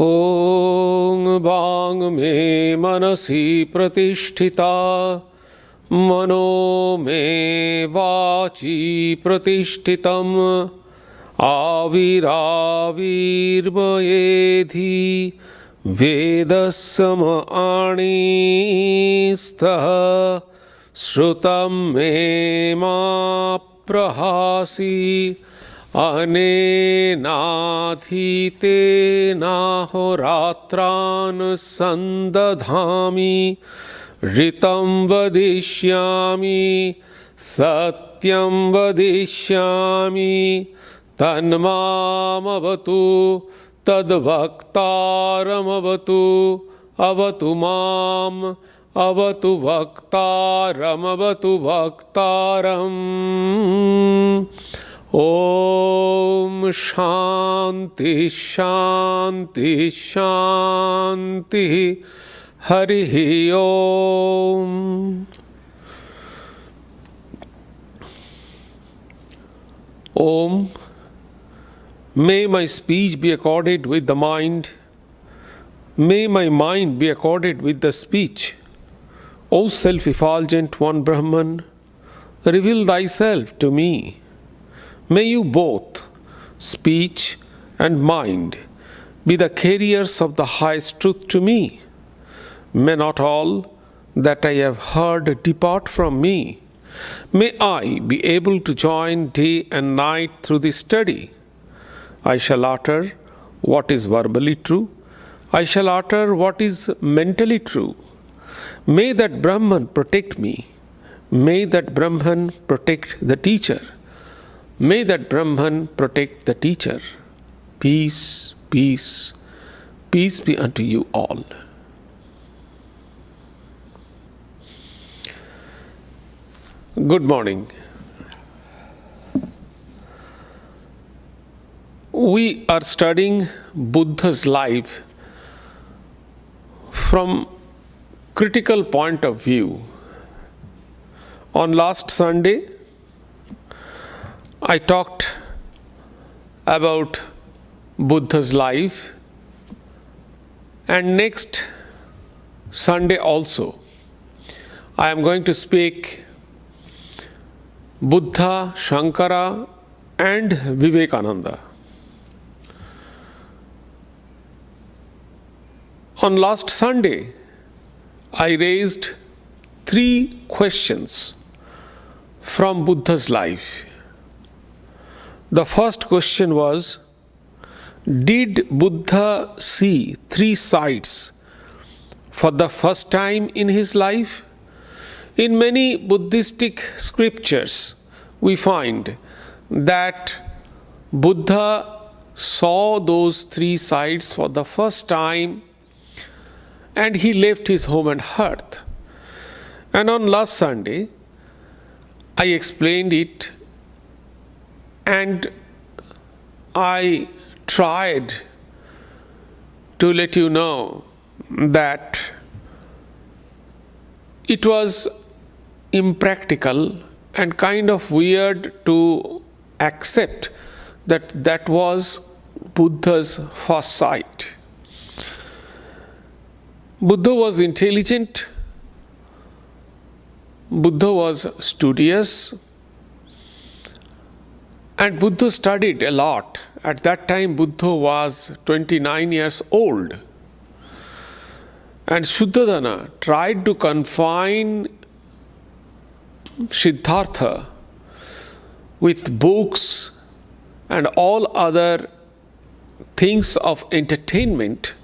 ॐ वाङ् मे मनसि प्रतिष्ठिता मनो मे वाचि प्रतिष्ठितम् आविराविर्मयेधि वेदसमआणिस्तः श्रुतं मे मा प्रहासि अनेनाधीतेनाहोरात्रान् सन्दधामि ऋतं वदिष्यामि सत्यं वदिष्यामि तन्मामवतु तद्वक्तारमवतु अवतु माम् अवतु वक्तारमवतु वक्तारम् ॐ शान्ति शान्ति शान्तिः हरिः ॐ। Om. May my speech be accorded with the mind. May my mind be accorded with the speech. O self-effulgent one Brahman, reveal thyself to me. May you both, speech and mind, be the carriers of the highest truth to me. May not all that I have heard depart from me. May I be able to join day and night through this study. I shall utter what is verbally true. I shall utter what is mentally true. May that Brahman protect me. May that Brahman protect the teacher. May that Brahman protect the teacher. Peace, peace, peace be unto you all. Good morning. We are studying Buddha's life from critical point of view. On last Sunday, I talked about Buddha's life, and next Sunday also I am going to speak Buddha, Shankara and Vivekananda. On last Sunday, I raised 3 questions from Buddha's life. The first question was, did Buddha see 3 sides for the first time in his life? In many Buddhistic scriptures, we find that Buddha saw those 3 sides for the first time and he left his home and hearth. And on last Sunday, I explained it and I tried to let you know that it was impractical and kind of weird to accept that that was Buddha's first sight. Buddha was intelligent, Buddha was studious, and Buddha studied a lot. At that time, Buddha was 29 years old. And Shuddhadana tried to confine Siddhartha with books and all other things of entertainment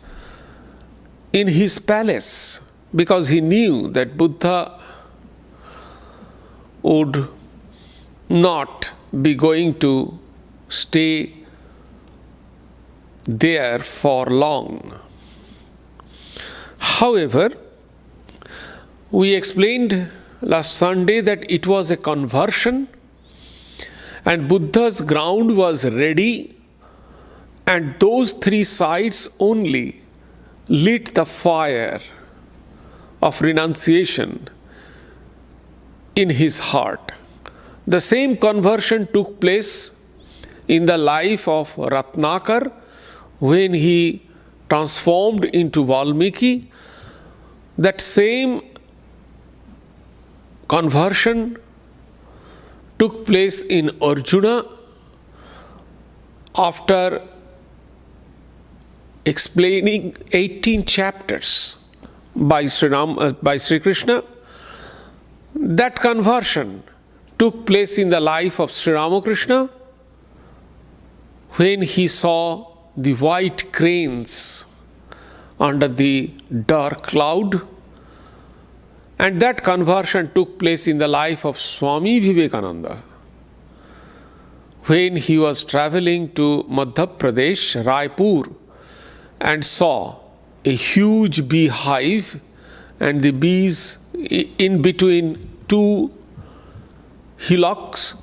in his palace, because he knew that Buddha would not be going to stay there for long. However, we explained last Sunday that it was a conversion and Buddha's ground was ready, and those 3 sides only lit the fire of renunciation in his heart. The same conversion took place in the life of Ratnakar when he transformed into Valmiki, that same conversion took place in Arjuna after explaining 18 chapters by Sri Krishna. That conversion took place in the life of Sri Ramakrishna when he saw the white cranes under the dark cloud, and that conversion took place in the life of Swami Vivekananda when he was traveling to Madhya Pradesh, Raipur, and saw a huge beehive and the bees in between two hillocks,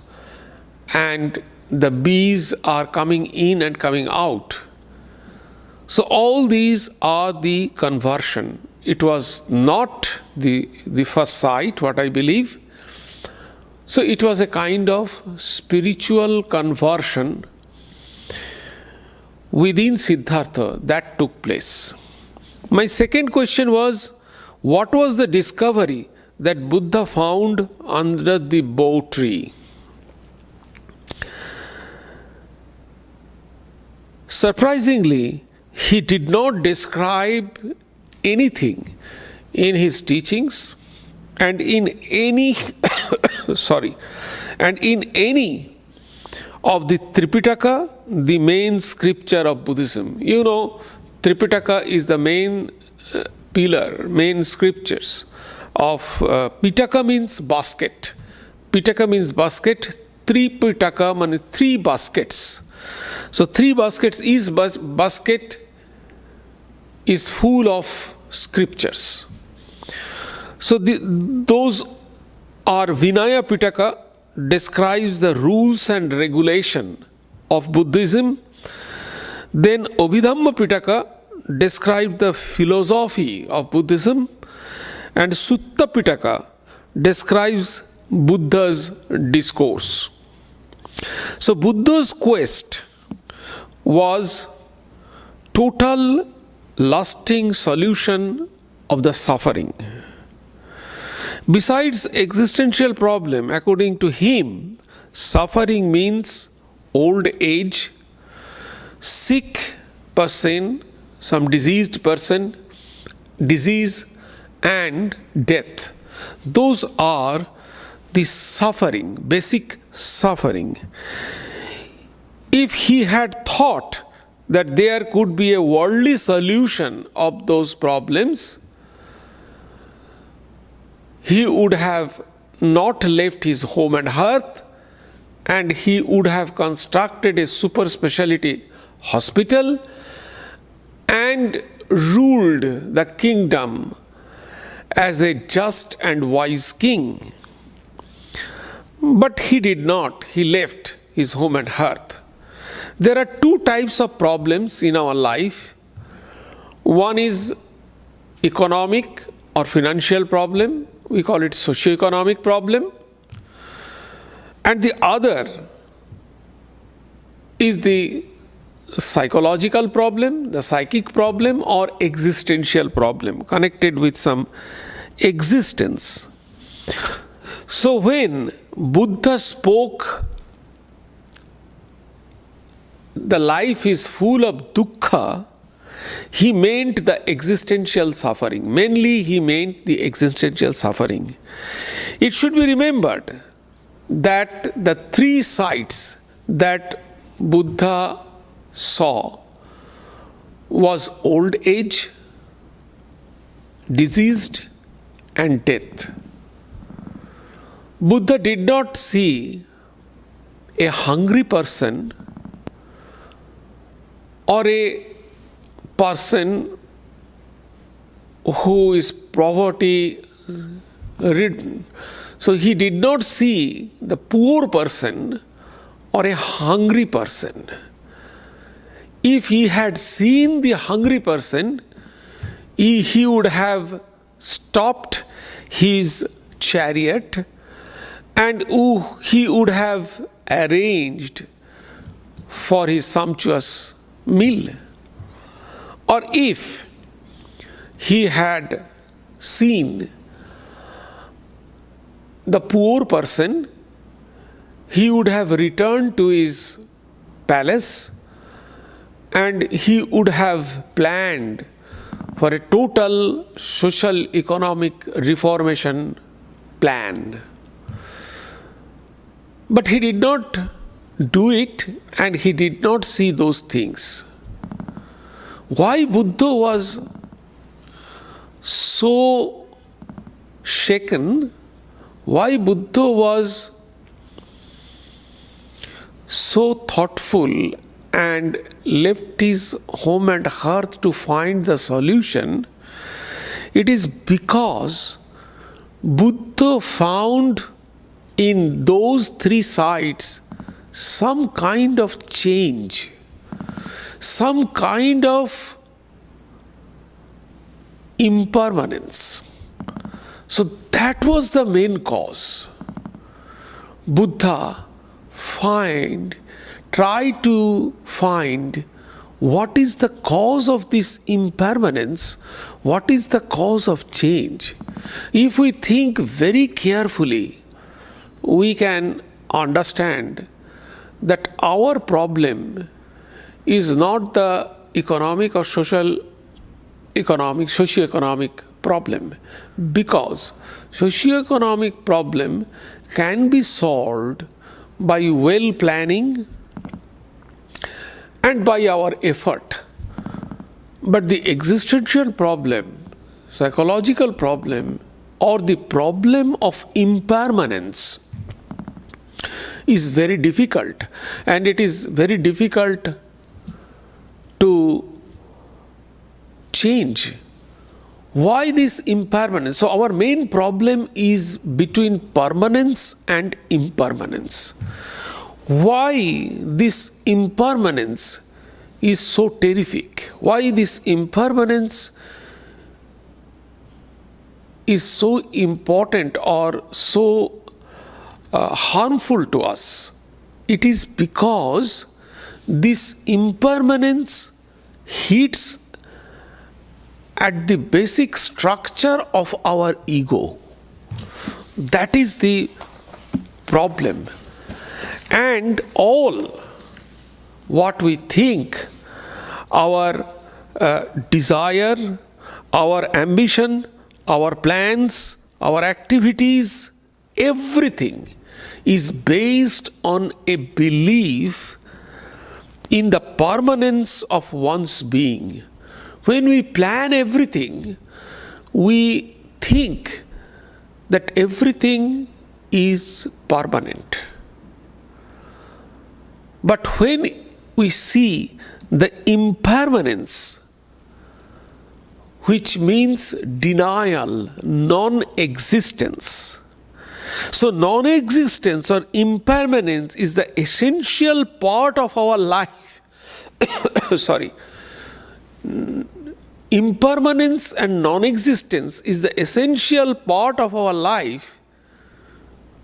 and the bees are coming in and coming out. So all these are the conversion. It was not the first sight, what I believe. So it was a kind of spiritual conversion within Siddhartha that took place. My second question was, what was the discovery that Buddha found under the bo tree? Surprisingly, he did not describe anything in his teachings and in any of the Tripitaka, the main scripture of Buddhism. You know, Tripitaka is the main pillar, main scriptures of Pitaka means basket. Pitaka means basket. Tripitaka means three baskets. So three baskets, each basket is full of scriptures. So those are Vinaya Pitaka, describes the rules and regulation of Buddhism. Then Abhidhamma Pitaka describes the philosophy of Buddhism, and Sutta Pitaka describes Buddha's discourse. So Buddha's quest was total lasting solution of the suffering. Besides existential problem, according to him, suffering means old age, sick person, some diseased person, disease and death. Those are the suffering, basic suffering. If he had thought that there could be a worldly solution of those problems, he would have not left his home and hearth, and he would have constructed a super specialty hospital and ruled the kingdom as a just and wise king. But he did not. He left his home and hearth. There are two types of problems in our life. One is economic or financial problem. We call it socio-economic problem. And the other is the psychological problem, the psychic problem, or existential problem connected with some existence. So when Buddha spoke, the life is full of dukkha, he meant the existential suffering. Mainly he meant the existential suffering. It should be remembered that the three sides that Buddha saw was old age, diseased and death. Buddha did not see a hungry person or a person who is poverty ridden. So he did not see the poor person or a hungry person. If he had seen the hungry person, he would have stopped his chariot and he would have arranged for his sumptuous meal. Or if he had seen the poor person, he would have returned to his palace and he would have planned for a total social economic reformation plan. But he did not do it and he did not see those things. Why Buddha was so shaken? Why Buddha was so thoughtful and left his home and hearth to find the solution? It is because Buddha found in those three sites some kind of change, some kind of impermanence. So that was the main cause. Buddha tried to find what is the cause of this impermanence, what is the cause of change. If we think very carefully, we can understand that our problem is not the economic or socio-economic problem, because socio-economic problem can be solved by well planning and by our effort. But the existential problem, psychological problem, or the problem of impermanence is very difficult, and it is very difficult to change. Why this impermanence? So our main problem is between permanence and impermanence. Why this impermanence is so terrific? Why this impermanence is so important or so harmful to us? It is because this impermanence hits at the basic structure of our ego. That is the problem. And all what we think, our desire, our ambition, our plans, our activities, everything is based on a belief in the permanence of one's being. When we plan everything, we think that everything is permanent. But when we see the impermanence, which means denial, non-existence. So non-existence or impermanence is the essential part of our life. Sorry. Impermanence and non-existence is the essential part of our life.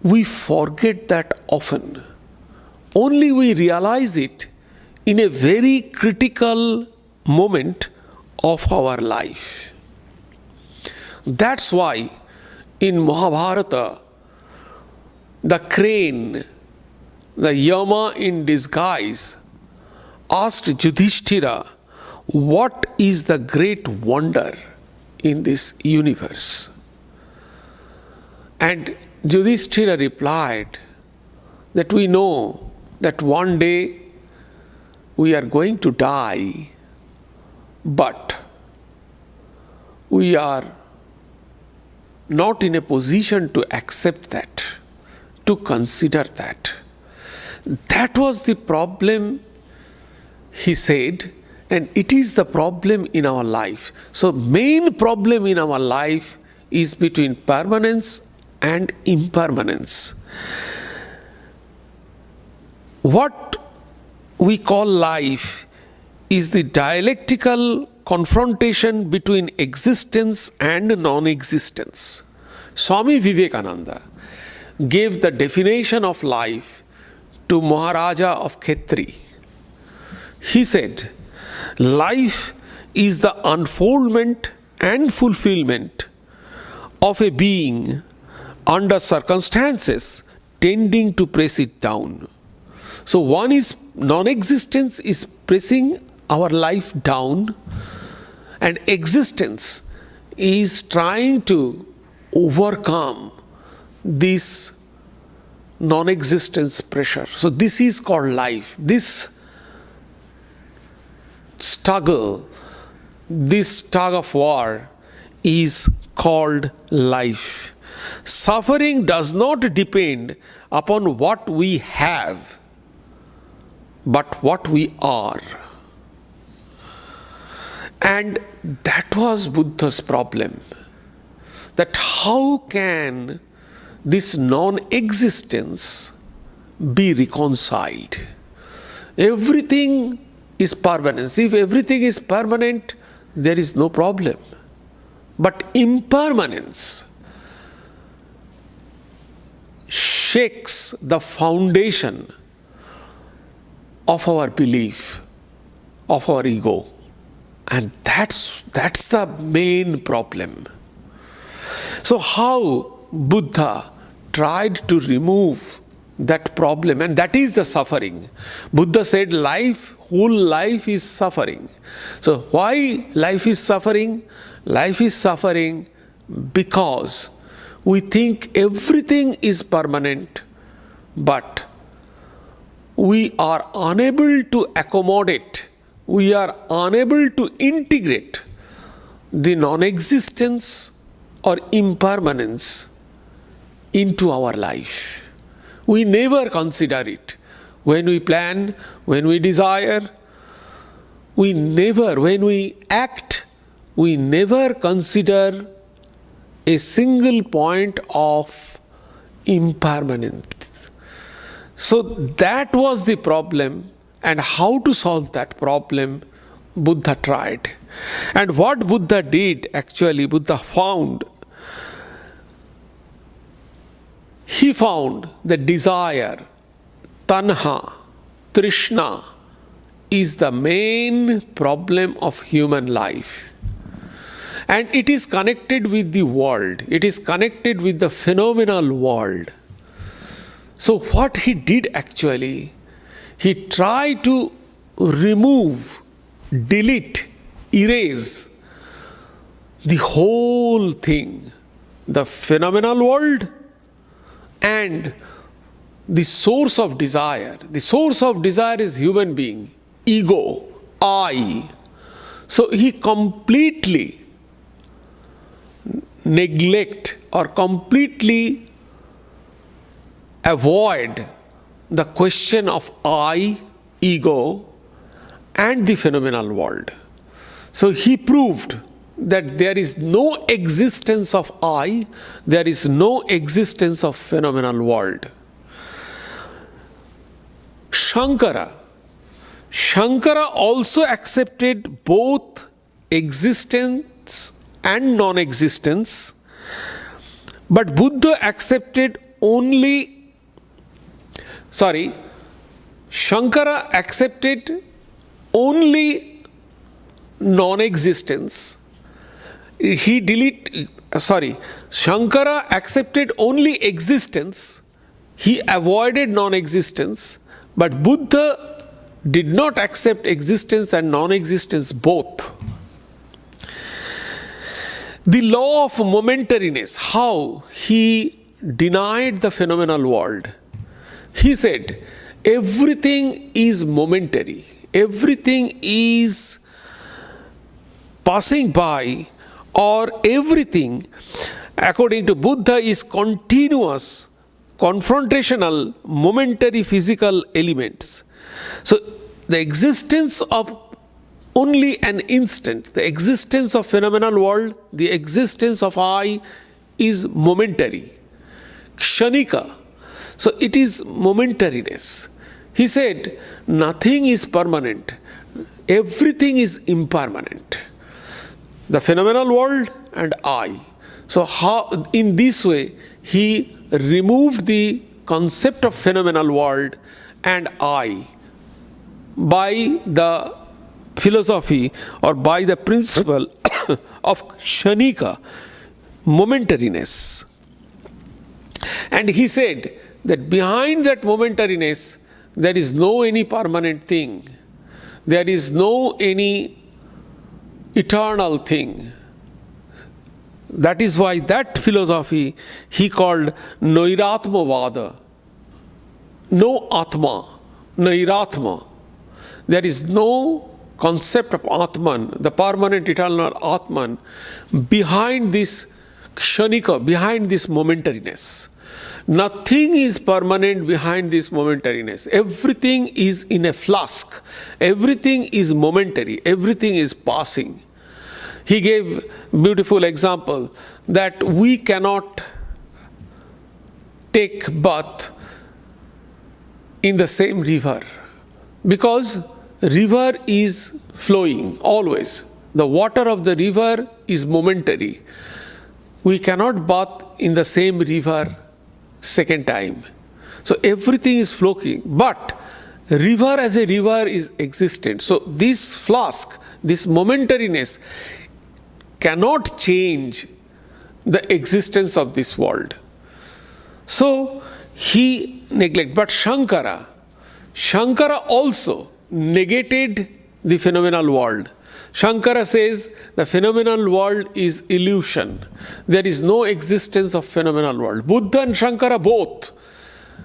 We forget that often. Only we realize it in a very critical moment of our life. That's why in Mahabharata, the crane, the Yama in disguise, asked Yudhishthira, what is the great wonder in this universe? And Yudhishthira replied that we know that one day we are going to die, but we are not in a position to accept that, to consider that. That was the problem, he said, and it is the problem in our life. So main problem in our life is between permanence and impermanence. What we call life is the dialectical confrontation between existence and non-existence. Swami Vivekananda gave the definition of life to Maharaja of Khetri. He said, life is the unfoldment and fulfillment of a being under circumstances tending to press it down. So one is non-existence is pressing our life down, and existence is trying to overcome this non-existence pressure. So this is called life. This struggle, this tug of war is called life. Suffering does not depend upon what we have, but what we are. And that was Buddha's problem. That how can this non-existence be reconciled? Everything is permanence. If everything is permanent, there is no problem. But impermanence shakes the foundation of our belief, of our ego. And that's the main problem. So how Buddha tried to remove that problem, and that is the suffering. Buddha said whole life is suffering. So why life is suffering? Life is suffering because we think everything is permanent, but we are unable to accommodate, we are unable to integrate the non-existence or impermanence into our life. We never consider it. When we plan, when we desire, when we act, we never consider a single point of impermanence. So that was the problem, and how to solve that problem, Buddha tried. And what Buddha did, actually, Buddha found, he found that desire, tanha, trishna, is the main problem of human life. And it is connected with the world. It is connected with the phenomenal world. So what he did actually, he tried to remove, delete, erase the whole thing, the phenomenal world and the source of desire. The source of desire is human being, ego, I. So he completely neglect or completely avoid the question of I, ego, and the phenomenal world. So he proved that there is no existence of I, there is no existence of phenomenal world. Shankara also accepted both existence and non-existence, but Buddha accepted Shankara accepted only non-existence. Shankara accepted only existence. He avoided non-existence, but Buddha did not accept existence and non-existence both. The law of momentariness, how he denied the phenomenal world. He said, everything is momentary. Everything is passing by, or everything, according to Buddha, is continuous, confrontational, momentary physical elements. So the existence of only an instant, the existence of phenomenal world, the existence of I is momentary, kshanika. So it is momentariness. He said, nothing is permanent, everything is impermanent. The phenomenal world and I. So how, in this way, he removed the concept of phenomenal world and I by the philosophy or by the principle of kshanika, momentariness. And he said that behind that momentariness, there is no any permanent thing. There is no any eternal thing. That is why that philosophy he called Nairatmavada. No Atma, Nairatma. There is no concept of Atman, the permanent eternal Atman, behind this kshanika, behind this momentariness. Nothing is permanent behind this momentariness. Everything is in a flask. Everything is momentary. Everything is passing. He gave beautiful example that we cannot take bath in the same river because river is flowing always. The water of the river is momentary. We cannot bath in the same river second time. So everything is flowing, but river as a river is existent. So this flask, this momentariness cannot change the existence of this world. So he neglected. But Shankara also negated the phenomenal world. Shankara says the phenomenal world is illusion. There is no existence of phenomenal world. Buddha and Shankara both,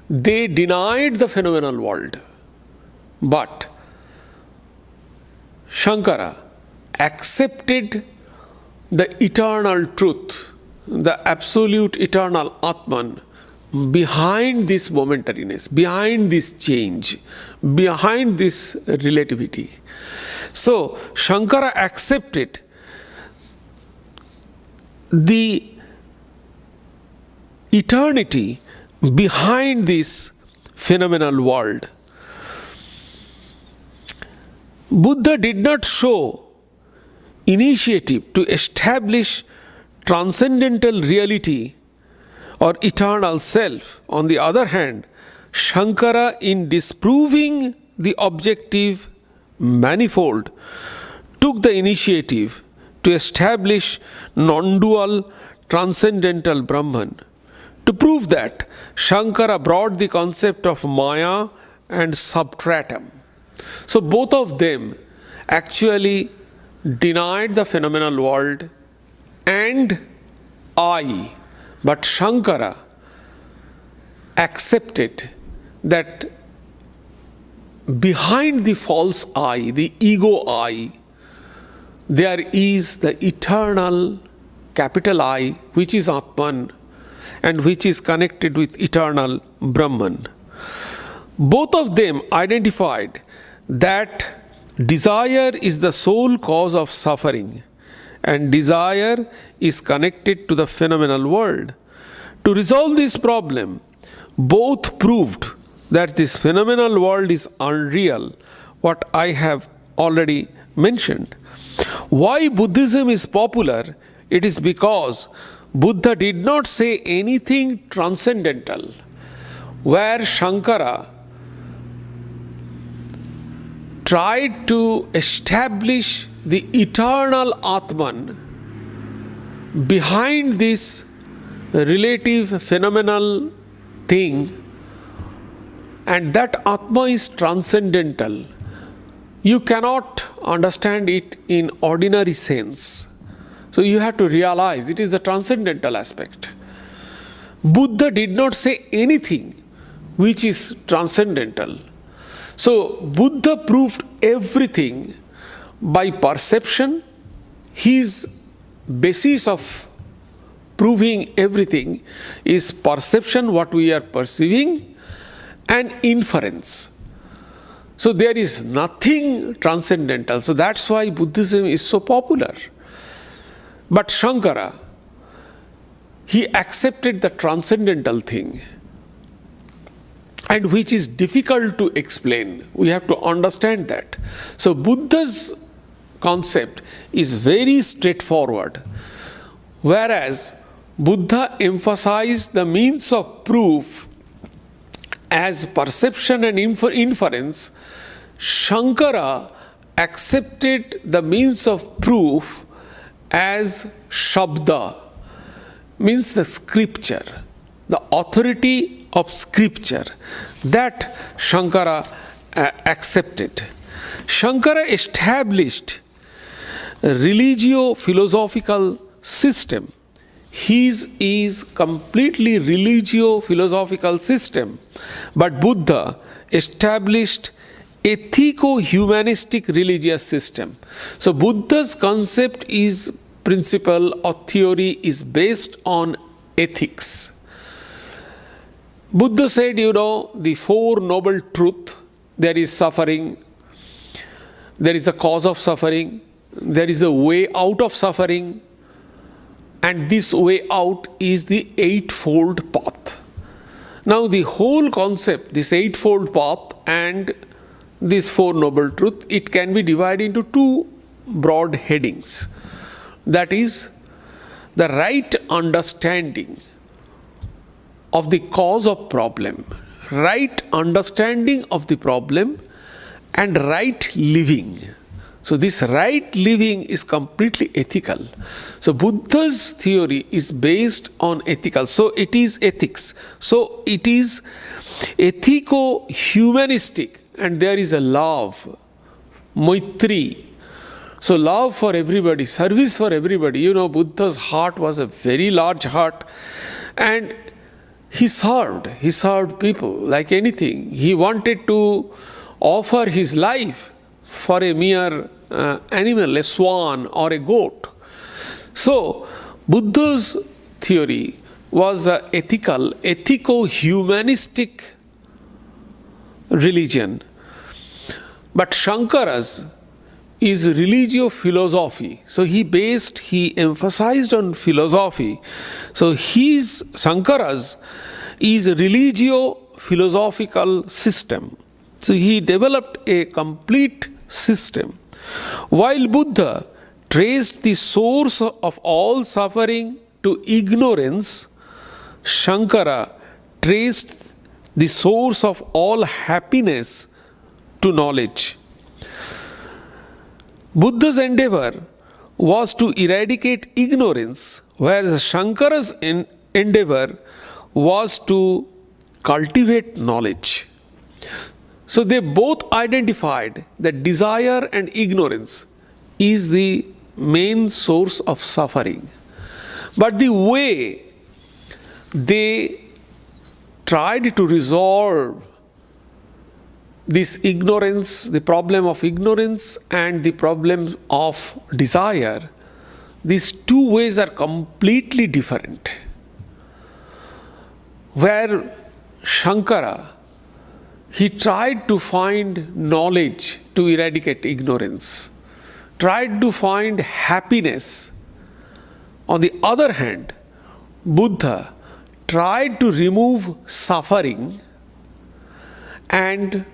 they denied the phenomenal world. But Shankara accepted the eternal truth, the absolute eternal Atman, behind this momentariness, behind this change, behind this relativity. So Shankara accepted the eternity behind this phenomenal world. Buddha did not show initiative to establish transcendental reality or eternal self. On the other hand, Shankara, in disproving the objective manifold, took the initiative to establish non-dual transcendental Brahman. To prove that, Shankara brought the concept of Maya and substratum. So both of them actually denied the phenomenal world and I. But Shankara accepted that behind the false I, the ego I, there is the eternal capital I, which is Atman and which is connected with eternal Brahman. Both of them identified that desire is the sole cause of suffering and desire is connected to the phenomenal world. To resolve this problem, both proved that this phenomenal world is unreal, what I have already mentioned. Why Buddhism is popular? It is because Buddha did not say anything transcendental, where Shankara tried to establish the eternal Atman behind this relative phenomenal thing, and that Atma is transcendental. You cannot understand it in ordinary sense. So you have to realize it is the transcendental aspect. Buddha did not say anything which is transcendental. So Buddha proved everything by perception. His basis of proving everything is perception, what we are perceiving, and inference. So there is nothing transcendental. So that's why Buddhism is so popular. But Shankara, he accepted the transcendental thing, and which is difficult to explain. We have to understand that. So Buddha's concept is very straightforward, whereas Buddha emphasized the means of proof as perception and inference. Shankara accepted the means of proof as Shabda, means the scripture, the authority of scripture. That Shankara accepted. Shankara established a religio-philosophical system. His is completely religio-philosophical system. But Buddha established ethico-humanistic religious system. So Buddha's concept is principle or theory is based on ethics. Buddha said, the Four Noble Truths, there is suffering, there is a cause of suffering, there is a way out of suffering, and this way out is the Eightfold Path. Now the whole concept, this Eightfold Path and this Four Noble Truths, it can be divided into two broad headings. That is, the right understanding of the cause of problem, right understanding of the problem, and right living. So this right living is completely ethical. So Buddha's theory is based on ethical. So it is ethics. So it is ethico-humanistic, and there is a love, Maitri. So love for everybody, service for everybody. Buddha's heart was a very large heart, and he served people like anything. He wanted to offer his life for a mere animal, a swan or a goat. So Buddha's theory was an ethico-humanistic religion. But Shankara's is religio-philosophy. So he emphasized on philosophy. So Shankara's is a religio-philosophical system. So he developed a complete system. While Buddha traced the source of all suffering to ignorance, Shankara traced the source of all happiness to knowledge. Buddha's endeavor was to eradicate ignorance, whereas Shankara's endeavor was to cultivate knowledge. So they both identified that desire and ignorance is the main source of suffering. But the way they tried to resolve this ignorance, the problem of ignorance and the problem of desire, these two ways are completely different. Where Shankara, he tried to find knowledge to eradicate ignorance, tried to find happiness. On the other hand, Buddha tried to remove suffering and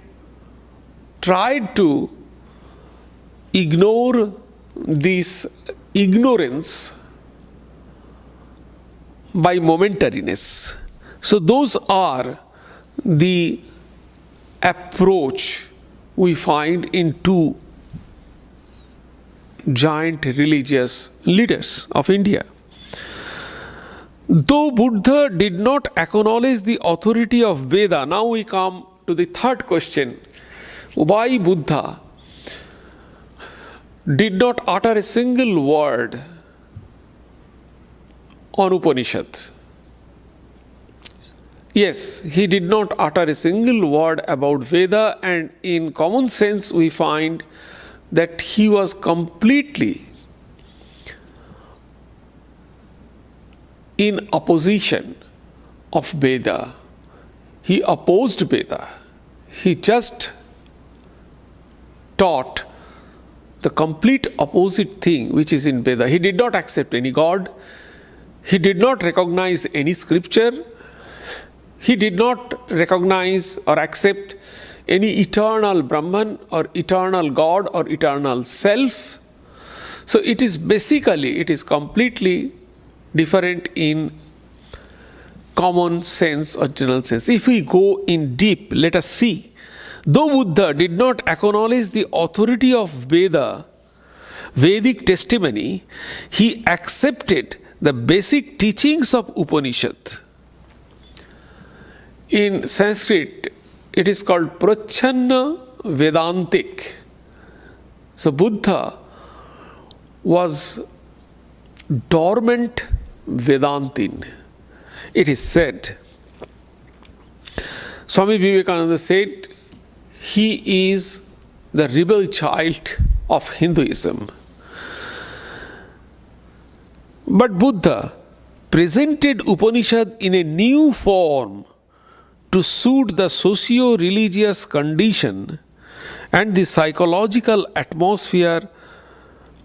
tried to ignore this ignorance by momentariness. So those are the approach we find in two giant religious leaders of India. Though Buddha did not acknowledge the authority of Veda, now we come to the third question. Why Buddha did not utter a single word on Upanishad? Yes, he did not utter a single word about Veda, and in common sense we find that he was completely in opposition of Veda. He opposed Veda. He just taught the complete opposite thing which is in Veda. He did not accept any God. He did not recognize any scripture. He did not recognize or accept any eternal Brahman or eternal God or eternal self. So it is completely different in common sense or general sense. If we go in deep, let us see Though Buddha did not acknowledge the authority of Vedic testimony, he accepted the basic teachings of Upanishad. In Sanskrit, it is called Prachanna Vedantik. So Buddha was dormant Vedantin. It is said, Swami Vivekananda said, he is the rebel child of Hinduism. But Buddha presented Upanishad in a new form to suit the socio-religious condition and the psychological atmosphere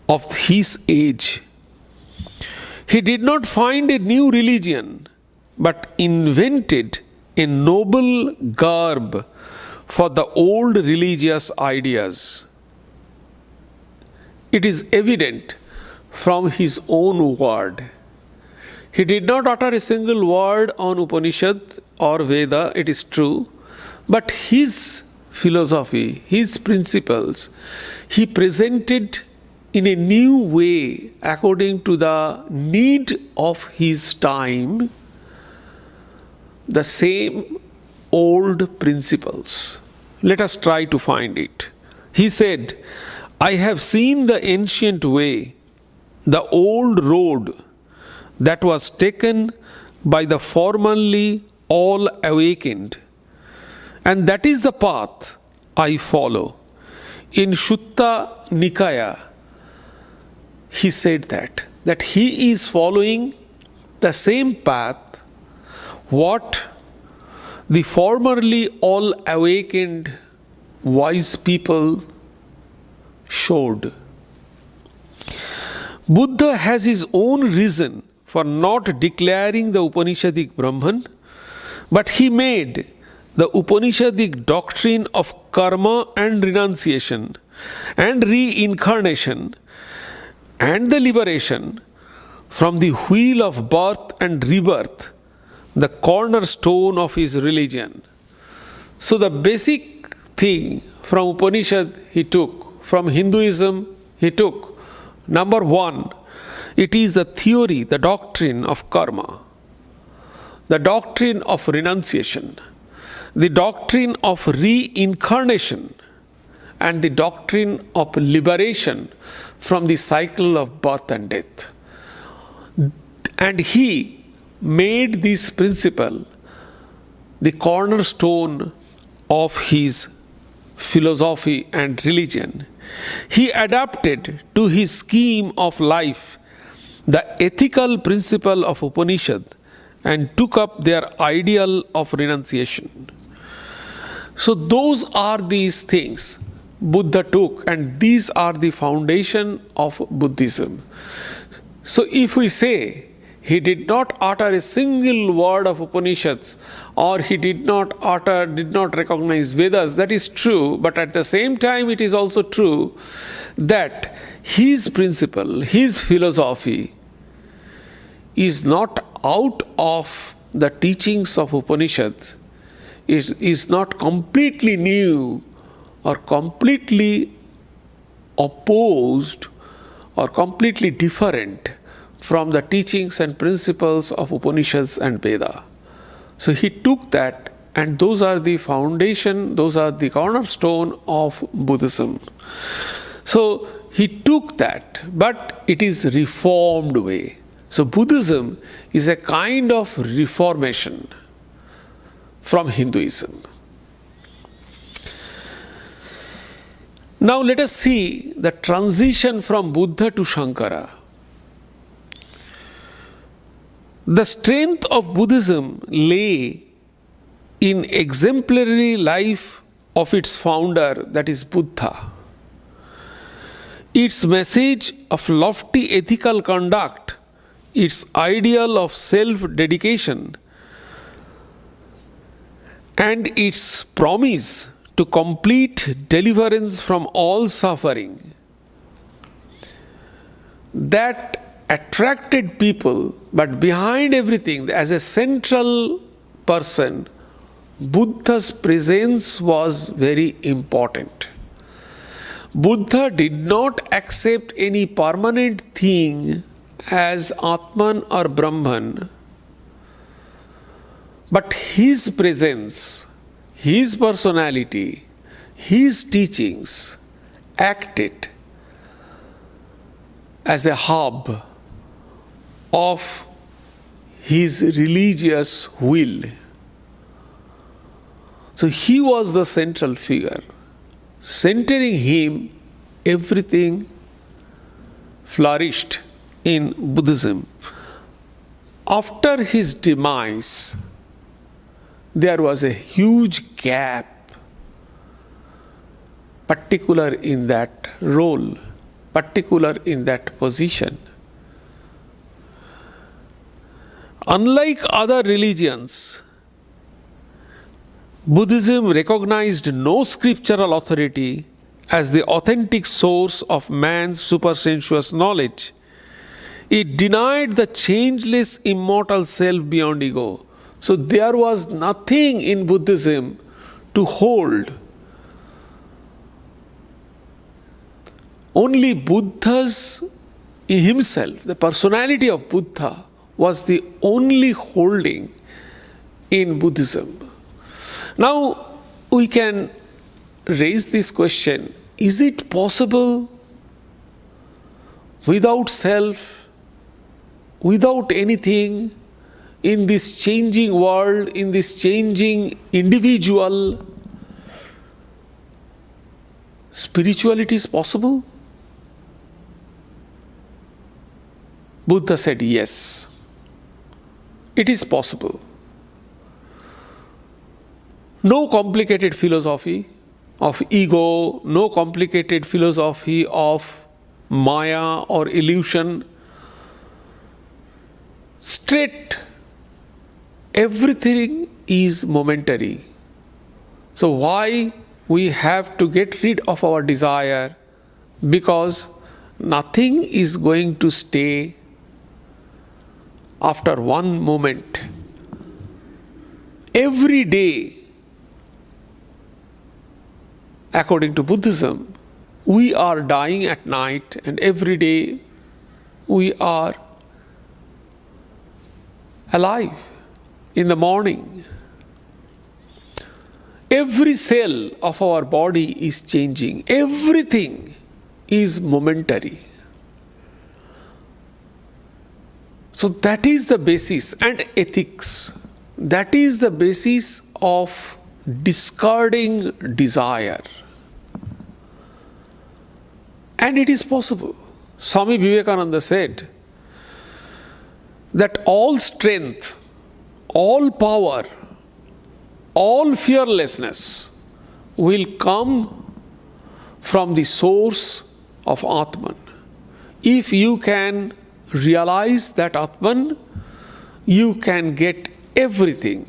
of his age. He did not find a new religion, but invented a noble garb for the old religious ideas. It is evident from his own word. He did not utter a single word on Upanishad or Veda, it is true, but his philosophy, his principles, he presented in a new way according to the need of his time, the same old principles. Let us try to find it. He said, I have seen the ancient way, the old road that was taken by the formerly all awakened, and that is the path I follow. In Shutta Nikaya, he said that he is following the same path what the formerly all awakened wise people showed. Buddha has his own reason for not declaring the Upanishadic Brahman, but he made the Upanishadic doctrine of karma and renunciation and reincarnation and the liberation from the wheel of birth and rebirth the cornerstone of his religion. So the basic thing from Upanishad he took, from Hinduism he took, number one, it is the theory, the doctrine of karma, the doctrine of renunciation, the doctrine of reincarnation, and the doctrine of liberation from the cycle of birth and death. And he made this principle the cornerstone of his philosophy and religion. He adapted to his scheme of life the ethical principle of Upanishad and took up their ideal of renunciation. So those are these things Buddha took, and these are the foundation of Buddhism. So if we say he did not utter a single word of Upanishads, or he did not recognize Vedas, that is true, but at the same time it is also true that his principle, his philosophy is not out of the teachings of Upanishads, is not completely new or completely opposed or completely different from the teachings and principles of Upanishads and Veda. So he took that, and those are the foundation, those are the cornerstone of Buddhism. So he took that, but it is reformed way. So Buddhism is a kind of reformation from Hinduism. Now let us see the transition from Buddha to Shankara. The strength of Buddhism lay in exemplary life of its founder, that is Buddha. Its message of lofty ethical conduct, its ideal of self-dedication, and its promise to complete deliverance from all suffering, that attracted people, but behind everything, as a central person, Buddha's presence was very important. Buddha did not accept any permanent thing as Atman or Brahman, but his presence, his personality, his teachings acted as a hub of his religious will. So he was the central figure. Centering him, everything flourished in Buddhism. After his demise, there was a huge gap, particular in that role, particular in that position. Unlike other religions, Buddhism recognized no scriptural authority as the authentic source of man's supersensuous knowledge. It denied the changeless immortal self beyond ego. So there was nothing in Buddhism to hold. Only Buddha's himself, the personality of Buddha, was the only holding in Buddhism. Now we can raise this question: is it possible without self, without anything, in this changing world, in this changing individual, spirituality is possible? Buddha said yes, it is possible. No complicated philosophy of ego, no complicated philosophy of maya or illusion. Straight, everything is momentary. So why we have to get rid of our desire? Because nothing is going to stay after one moment. Every day, according to Buddhism, we are dying at night, and every day we are alive in the morning. Every cell of our body is changing. Everything is momentary. So that is the basis, and ethics. That is the basis of discarding desire. And it is possible. Swami Vivekananda said that all strength, all power, all fearlessness will come from the source of Atman. If you can realize that Atman, you can get everything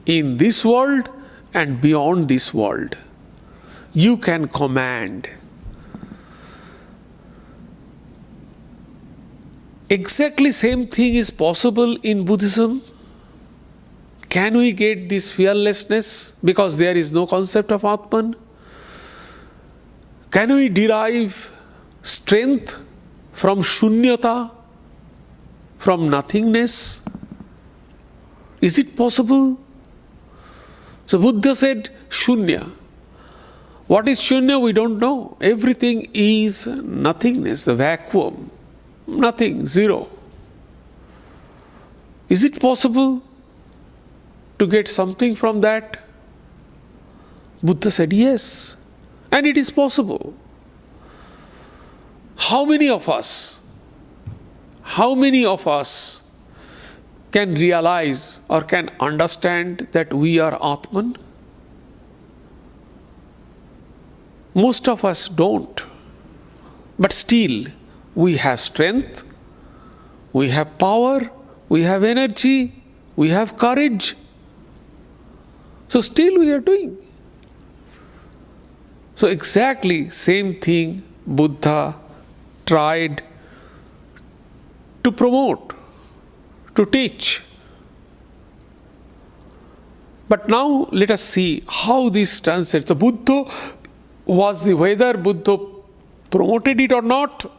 in this world and beyond this world. You can command. Exactly same thing is possible in Buddhism. Can we get this fearlessness because there is no concept of Atman? Can we derive strength from shunyata, from nothingness? Is it possible? So Buddha said shunya. What is shunya? We don't know. Everything is nothingness, the vacuum. Nothing, zero. Is it possible to get something from that? Buddha said yes, and it is possible. How many of us can realize or can understand that we are Atman? Most of us don't. But still, we have strength, we have power, we have energy, we have courage. So still we are doing. So exactly same thing Buddha tried to promote, to teach. But now let us see how this translates. The Buddha was whether Buddha promoted it or not,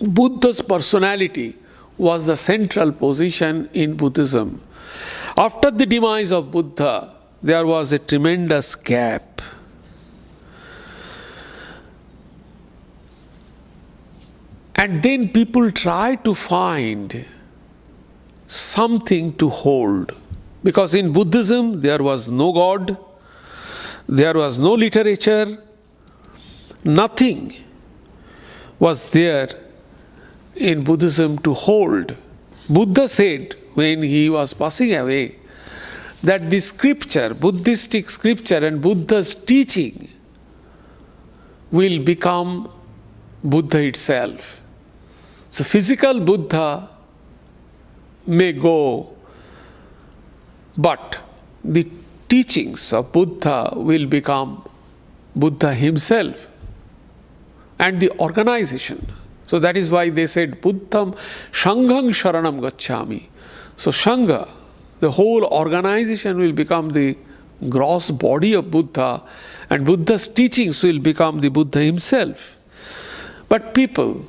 Buddha's personality was the central position in Buddhism. After the demise of Buddha, there was a tremendous gap. And then people try to find something to hold. Because in Buddhism, there was no God, there was no literature, nothing was there in Buddhism to hold. Buddha said when he was passing away that the scripture, Buddhistic scripture and Buddha's teaching will become Buddha itself. So physical Buddha may go, but the teachings of Buddha will become Buddha himself and the organization. So that is why they said, Buddham Shangham Sharanam Gacchami. So Shangha, the whole organization will become the gross body of Buddha, and Buddha's teachings will become the Buddha himself. But people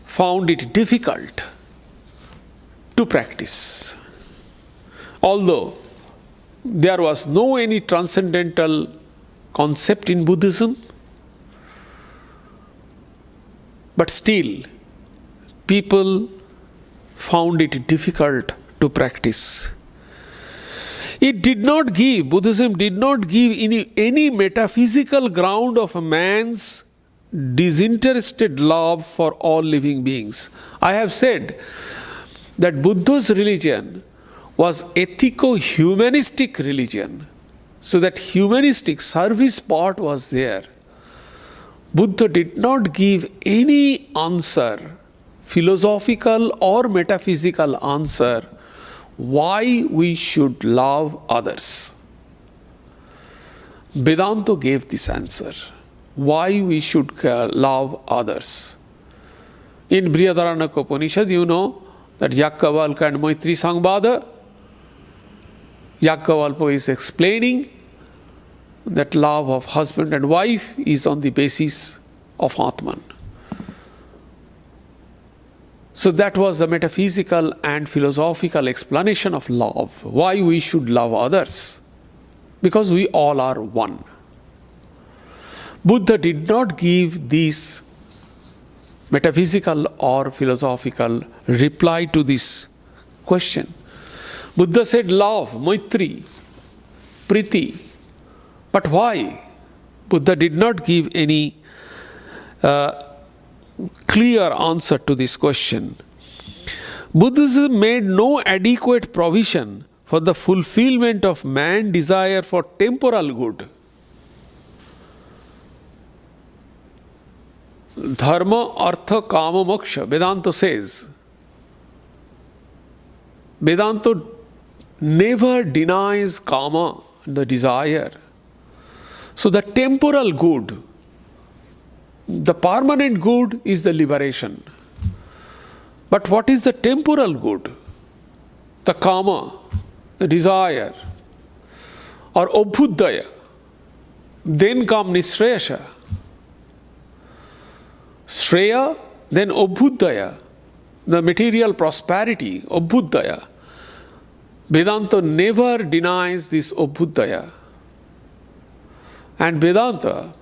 found it difficult to practice. Although there was no any transcendental concept in Buddhism, but still people found it difficult to practice. Buddhism did not give any metaphysical ground of a man's disinterested love for all living beings. I have said that Buddha's religion was ethico-humanistic religion. So that humanistic service part was there. Buddha did not give any answer, philosophical or metaphysical answer, why we should love others. Vedanta gave this answer, why we should love others. In Brihadaranyaka Upanishad, you know that Yakkhavalkya and Maitri Samvada, Yakkhavalkya is explaining that love of husband and wife is on the basis of Atman. So that was the metaphysical and philosophical explanation of love, why we should love others, because we all are one. Buddha did not give this metaphysical or philosophical reply to this question. Buddha said love, Maitri, Priti. But why? Buddha did not give any clear answer to this question. Buddhism made no adequate provision for the fulfillment of man's desire for temporal good. Dharma, Artha, Kama, Moksha, Vedanta says. Vedanta never denies Kama, the desire. So the temporal good, the permanent good is the liberation. But what is the temporal good? The Kama, the desire, or Obhuddhaya. Then come Nishreyasha. Shreya, then Obhuddhaya, the material prosperity, Obhuddhaya. Vedanta never denies this Obhuddhaya. And Vedanta,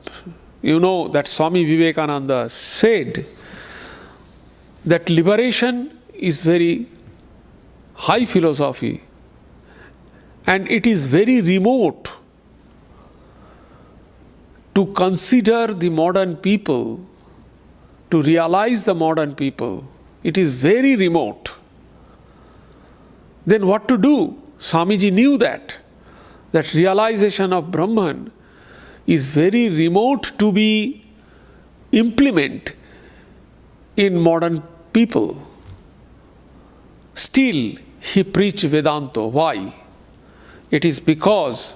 you know that Swami Vivekananda said that liberation is very high philosophy and it is very remote to consider the modern people, to realize the modern people. It is very remote. Then what to do? Swamiji knew that realization of Brahman is very remote to be implemented in modern people. Still, he preached Vedanta. Why? It is because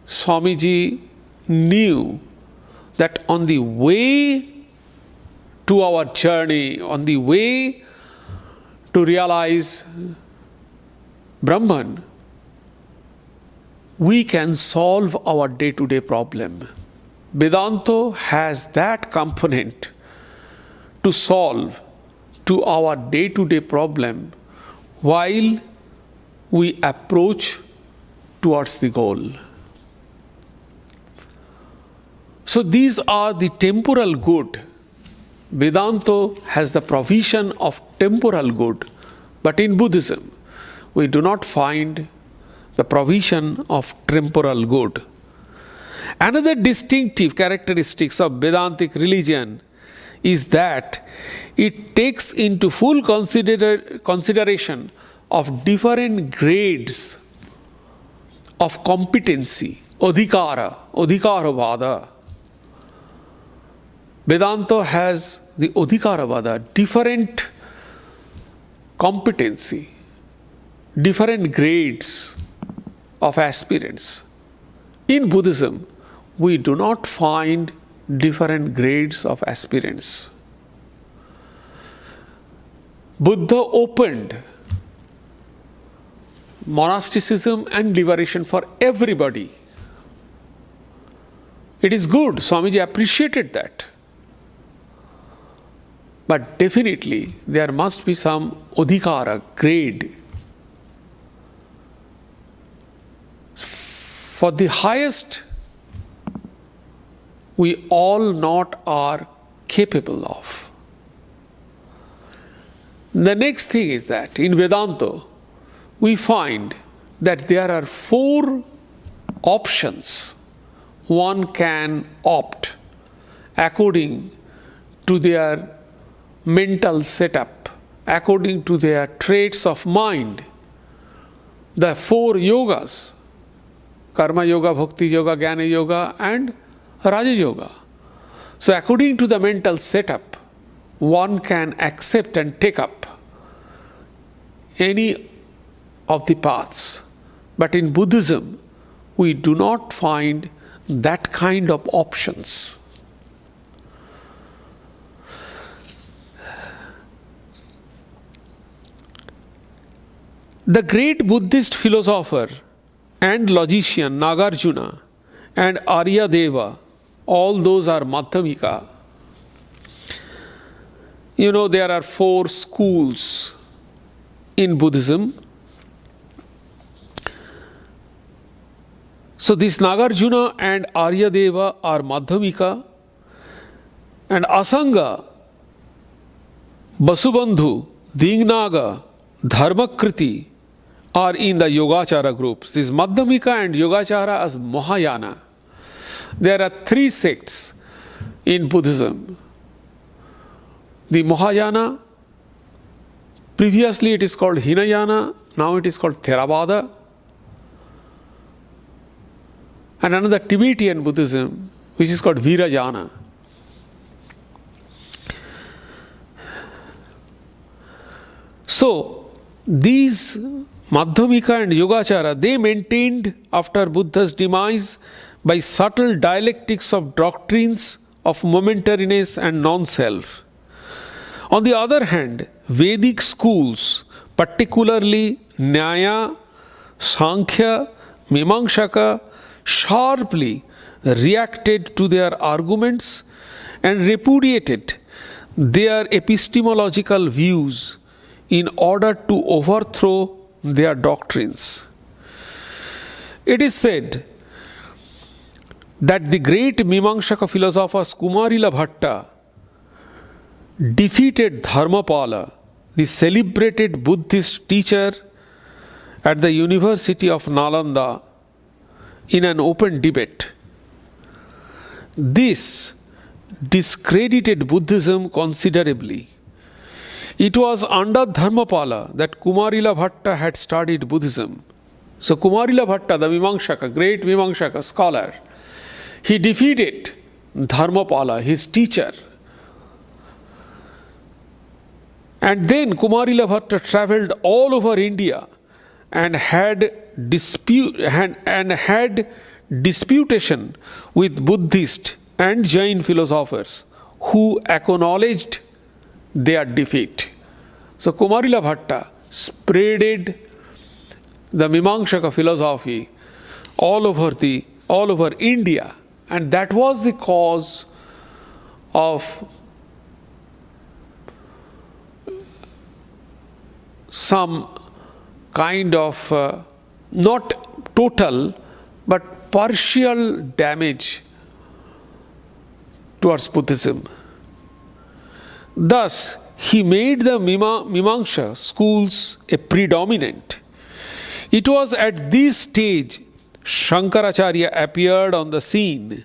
Swamiji knew that on the way to our journey, on the way to realize Brahman, we can solve our day-to-day problem. Vedanta has that component to solve to our day-to-day problem while we approach towards the goal. So these are the temporal good. Vedanta has the provision of temporal good, but in Buddhism, we do not find the provision of temporal good. Another distinctive characteristics of Vedantic religion is that it takes into full consideration of different grades of competency, adhikaravada. Vedanta has the adhikaravada, different competency, different grades of aspirants. In Buddhism, we do not find different grades of aspirants. Buddha opened monasticism and liberation for everybody. It is good, Swamiji appreciated that. But definitely there must be some adhikara, grade. For the highest, we all not are capable of. The next thing is that in Vedanta, we find that there are 4 options one can opt according to their mental setup, according to their traits of mind. The 4 yogas, Karma Yoga, Bhakti Yoga, Jnana Yoga and Raja Yoga. So according to the mental setup, one can accept and take up any of the paths. But in Buddhism, we do not find that kind of options. The great Buddhist philosopher and logician Nagarjuna and Aryadeva, all those are Madhyamika. You know, there are 4 schools in Buddhism. So this Nagarjuna and Aryadeva are Madhyamika, and Asanga, Vasubandhu, Dingnaga, Dharmakriti are in the Yogachara groups. This Madhyamika and Yogachara as Mahayana. There are 3 sects in Buddhism. The Mahayana, previously it is called Hinayana, now it is called Theravada. And another Tibetan Buddhism, which is called Virajana. So, these Madhyamika and Yogachara, they maintained after Buddha's demise by subtle dialectics of doctrines of momentariness and non-self. On the other hand, Vedic schools, particularly Nyaya, Sankhya, Mimamsaka, sharply reacted to their arguments and repudiated their epistemological views in order to overthrow their doctrines. It is said that the great Mimamsaka philosophers Kumarila Bhatta defeated Dharmapala, the celebrated Buddhist teacher at the University of Nalanda, in an open debate. This discredited Buddhism considerably. It was under Dharmapala that Kumarila Bhatta had studied Buddhism. So Kumarila Bhatta, the Mimamsaka, great Mimamsaka scholar, he defeated Dharmapala, his teacher. And then Kumarila Bhatta travelled all over India and had disputation with Buddhist and Jain philosophers who acknowledged their defeat. So Kumarila Bhatta spreaded the Mimamsaka philosophy all over India, and that was the cause of some kind of not total but partial damage towards Buddhism. Thus, he made the Mimamsa schools a predominant. It was at this stage Shankaracharya appeared on the scene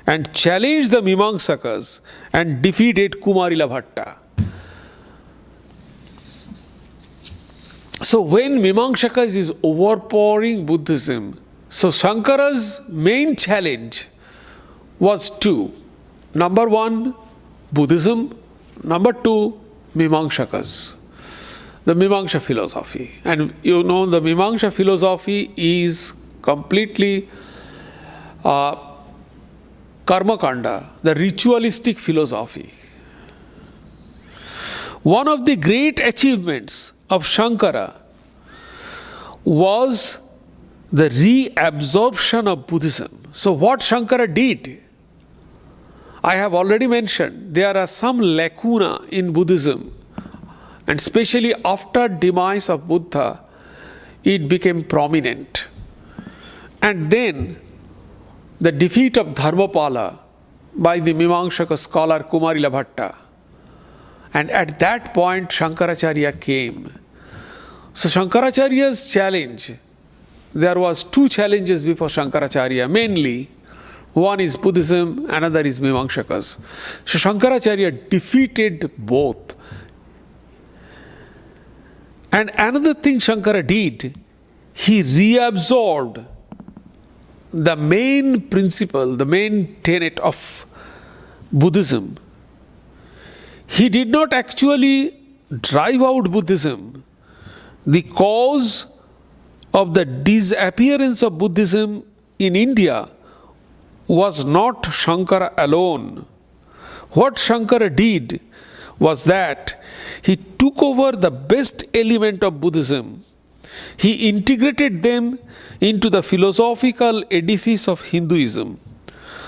and challenged the Mimamsakas and defeated Kumarila Bhatta. So when Mimamsakas is overpowering Buddhism, so Shankara's main challenge was two. Number one, Buddhism. Number two, Mimamsakas, the Mimamsa philosophy. And you know, the Mimamsa philosophy is completely karmakanda, the ritualistic philosophy. One of the great achievements of Shankara was the reabsorption of Buddhism. So what Shankara did, I have already mentioned, there are some lacuna in Buddhism, and especially after demise of Buddha, it became prominent. And then the defeat of Dharmapala by the Mimamsaka scholar Kumarila Bhatta. And at that point, Shankaracharya came. So Shankaracharya's challenge, there was two challenges before Shankaracharya, mainly. One is Buddhism, another is Mimamsakas. So Shankaracharya defeated both. And another thing Shankara did, he reabsorbed the main principle, the main tenet of Buddhism. He did not actually drive out Buddhism. The cause of the disappearance of Buddhism in India was not Shankara alone. What Shankara did was that he took over the best element of Buddhism. He integrated them into the philosophical edifice of Hinduism.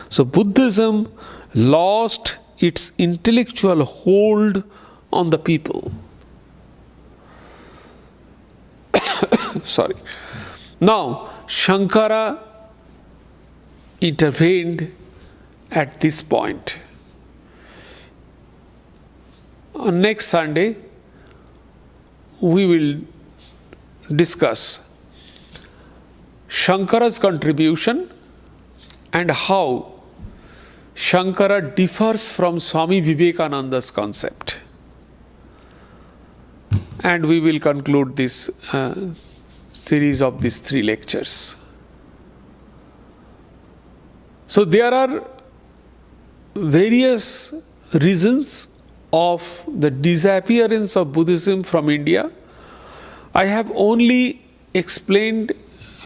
So Buddhism lost its intellectual hold on the people. Sorry. Now, Shankara intervened at this point. On next Sunday, we will discuss Shankara's contribution and how Shankara differs from Swami Vivekananda's concept. And we will conclude this series of these 3 lectures. So there are various reasons of the disappearance of Buddhism from India. I have only explained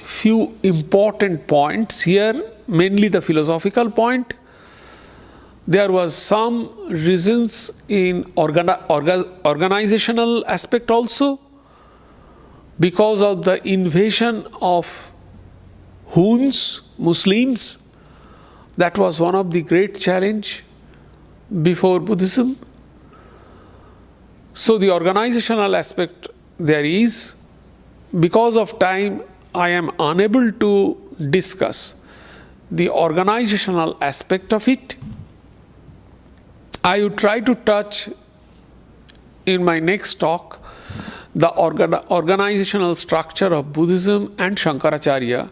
few important points here, mainly the philosophical point. There was some reasons in organizational aspect also, because of the invasion of Huns, Muslims. That was one of the great challenge before Buddhism. So the organizational aspect there is. Because of time, I am unable to discuss the organizational aspect of it. I will try to touch in my next talk the organizational structure of Buddhism and Shankaracharya,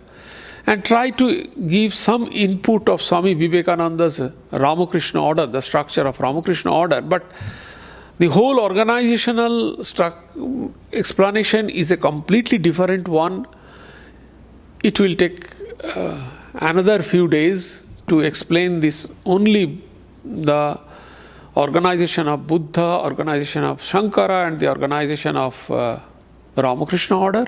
and try to give some input of Swami Vivekananda's Ramakrishna order, the structure of Ramakrishna order. But the whole organizational explanation is a completely different one. It will take another few days to explain this, only the organization of Buddha, organization of Shankara, and the organization of Ramakrishna order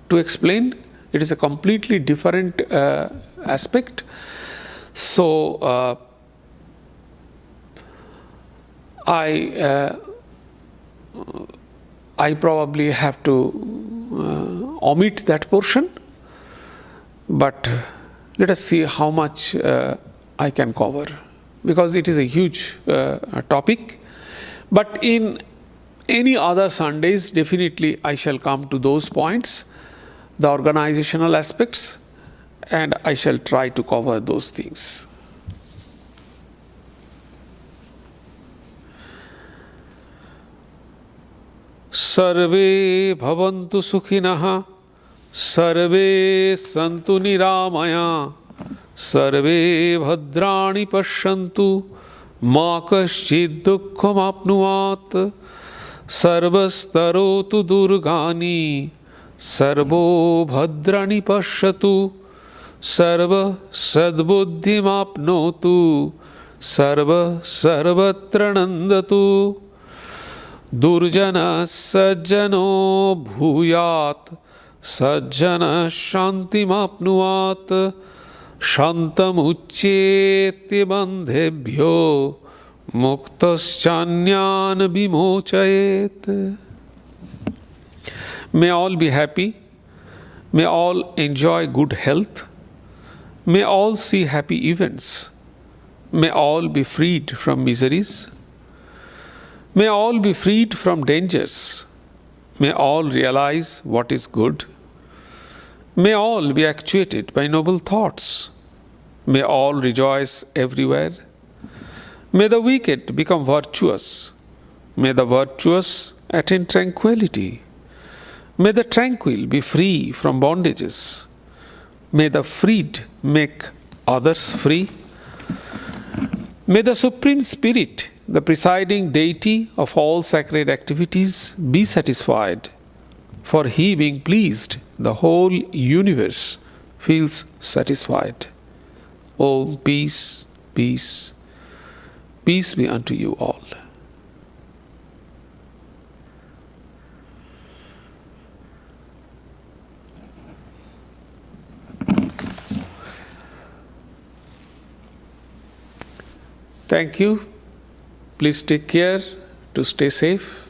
to explain. It is a completely different aspect. So I probably have to omit that portion, but Let us see how much I can cover, because it is a huge topic. But in any other Sundays, definitely I shall come to those points, the organizational aspects, and I shall try to cover those things. Sarve bhavantu sukhinah, sarve santu niramaya, sarve bhadrani pashyantu, ma kaschid dukkham apnuvat, sarvastarotu durgani, sarvo bhadrani pashyatu, sarva sadbuddhim apnotu, sarva sarvatra nandatu, durjana sajjano bhuyat, sajjana shantim apnuvat, shantam uchcheti bandhebhyo, muktaschanyan vimochayet. May all be happy, may all enjoy good health, may all see happy events, may all be freed from miseries, may all be freed from dangers, may all realize what is good, may all be actuated by noble thoughts, may all rejoice everywhere, may the wicked become virtuous, may the virtuous attain tranquility, may the tranquil be free from bondages, may the freed make others free, may the Supreme Spirit, the presiding deity of all sacred activities, be satisfied, for he being pleased, the whole universe feels satisfied. Om, peace, peace, peace be unto you all. Thank you. Please take care to stay safe.